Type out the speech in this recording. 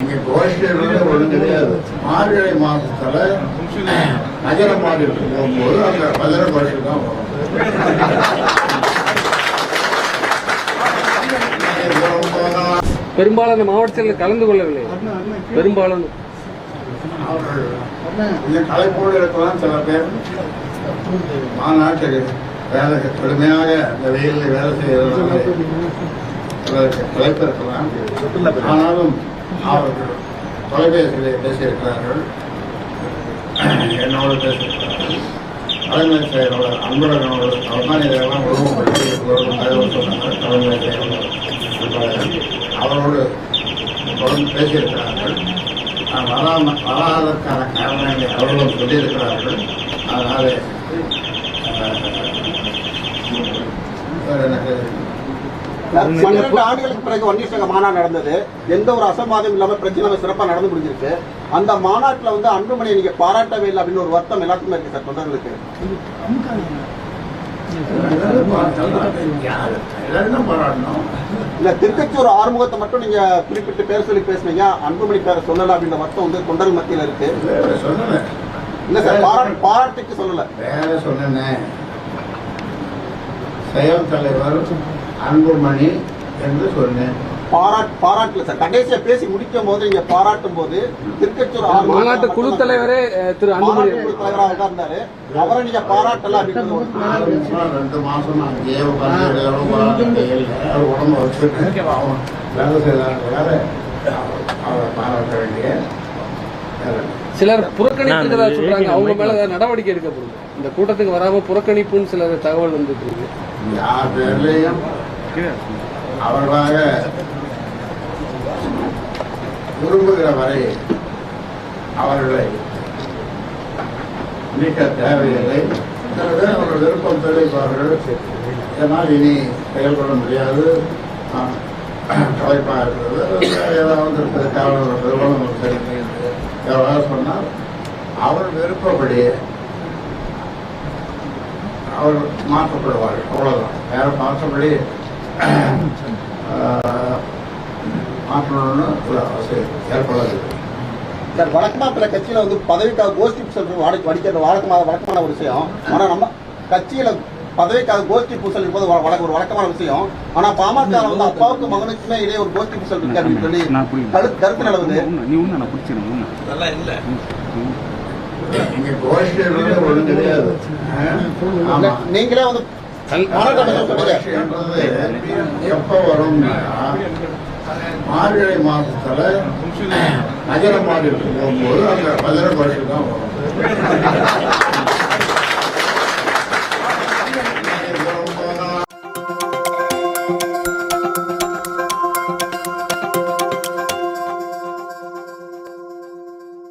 இங்க கோஷ்டியில ஒன்றும் கிடையாது. மார்கழி மாசத்துல நகர மாநிலத்துக்கு போகும்போது அந்த மதுரை கோஷ்டி தான் வரும். பெரும்பாலான மாவட்டத்தில் கலந்து கொள்ளவில்லை. பெரும்பாலான அவர்கள் இந்த கலைப்போடு இருக்கலாம். சில பேர் மாநாட்டுக்கு வேலை கடுமையாக இந்த வெயிலில் வேலை செய்யறதுனால கலைப்பு இருக்கலாம். ஆனாலும் அவர்கள் தொலைபேசியிலே பேசியிருக்கிறார்கள், என்னோடு பேசியிருக்கிறார்கள். தலைமை செயலோட அன்பழகனோடு அவர் தான் இதெல்லாம் உருவப்படுத்தி தகவல் சொன்னாங்க. தலைமை செயலோட அன்பழகன் அவரோடு தொடர்ந்து பேசியிருக்கிறார்கள். வராதற்கான காரணங்களை அவர்களும் சொல்லியிருக்கிறார்கள். அதனாலே எனக்கு 12 ஆண்டுகளுக்கு பிறகு வன்னியர் சங்க மாநாடு நடந்தது. எந்த ஒரு அசம்பாதம் இல்லாம பிரச்சனை சிறப்பாக நடந்து முடிஞ்சிருக்கு. அந்த மாநாட்டில் வந்து அன்புமணியை நீங்க பாராட்டவே இல்லை அப்படின்னு ஒரு வருத்தம் எல்லாத்துக்குமே இருக்கு சார் தொண்டர்களுக்கு. இல்ல திருக்கச்சூர் ஆறுமுகத்தை மட்டும் நீங்க குறிப்பிட்டு பேர சொல்லி பேசுனீங்க, அன்புமணி பேரை சொல்லல அப்படின்ற வருத்தம் வந்து தொண்டர்கள் மத்தியில் இருக்கு. இல்ல சார் பாராட்டுக்கு சொல்லல, வேற சொன்னேன். செயல் தலைவர் அன்புமணி என்று சொன்னேன். பாராட்டுல சார் கடைசியா பேசி முடிக்கும் போது நீங்க பாராட்டும் போது திருக்கச்சூர் மாநாட்டு குழு தலைவரே திரு அன்புமணி குழு தலைவராக இருந்தாரு, அவரை நீங்க பாராட்டல அப்படின்னு 2 மாசம் அங்கேயே உடம்பு வச்சுட்டு வேலை செய்தாங்க. அவரை பாராட்ட வேண்டிய சிலர் புறக்கணிக்கிறதா சொல்றாங்க. அவங்க மேல நடவடிக்கை எடுக்கப்படும். இந்த கூட்டத்துக்கு வராம புறக்கணிப்புன்னு சிலர் தகவல் வந்துட்டு இருக்கு. யார் பேர்லையும் அவர்களாக விரும்புகிற வரை அவர்களை நீக்க தேவையில்லை. சில பேர் அவர்கள் விருப்பம் தெரிவிப்பார்கள், இதனால் இனி செயல்பட முடியாது, கலைப்பாக இருக்கிறது, ஏதாவது நிறுவனம் சரி எவ்வளவு சொன்னால் அவர் விருப்பப்படி அவர் மாற்றப்படுவார்கள். அவ்வளவுதான், வேற மாற்றப்படி மாற்றணும்னு ஒரு அவசியம் ஏற்படாது. சார் வழக்கமா பிற கட்சியில வந்து பதவிக்காக கோஷ்டி பூசல் வடிக்கிறது வழக்கமான ஒரு விஷயம். ஆனா நம்ம கட்சியில பதவிக்காக கோஷ்டி பூசல் இருப்பது ஒரு வழக்கமான விஷயம். ஆனா பாமக வந்து அப்பாவுக்கு மகனுக்குமே இடையே ஒரு கோஷ்டி பூசல் இருக்கு அப்படின்னு சொல்லி கருத்து நிலவுது. இங்க கோஷ்டி ஒன்றும் கிடையாது. நீங்களே வந்து எப்ப வரும்? மார்கழி மாசத்துல நகர மாநிலத்துக்கு போகும்போது அந்த மதுரை கோஷ்டி தான் வரும்.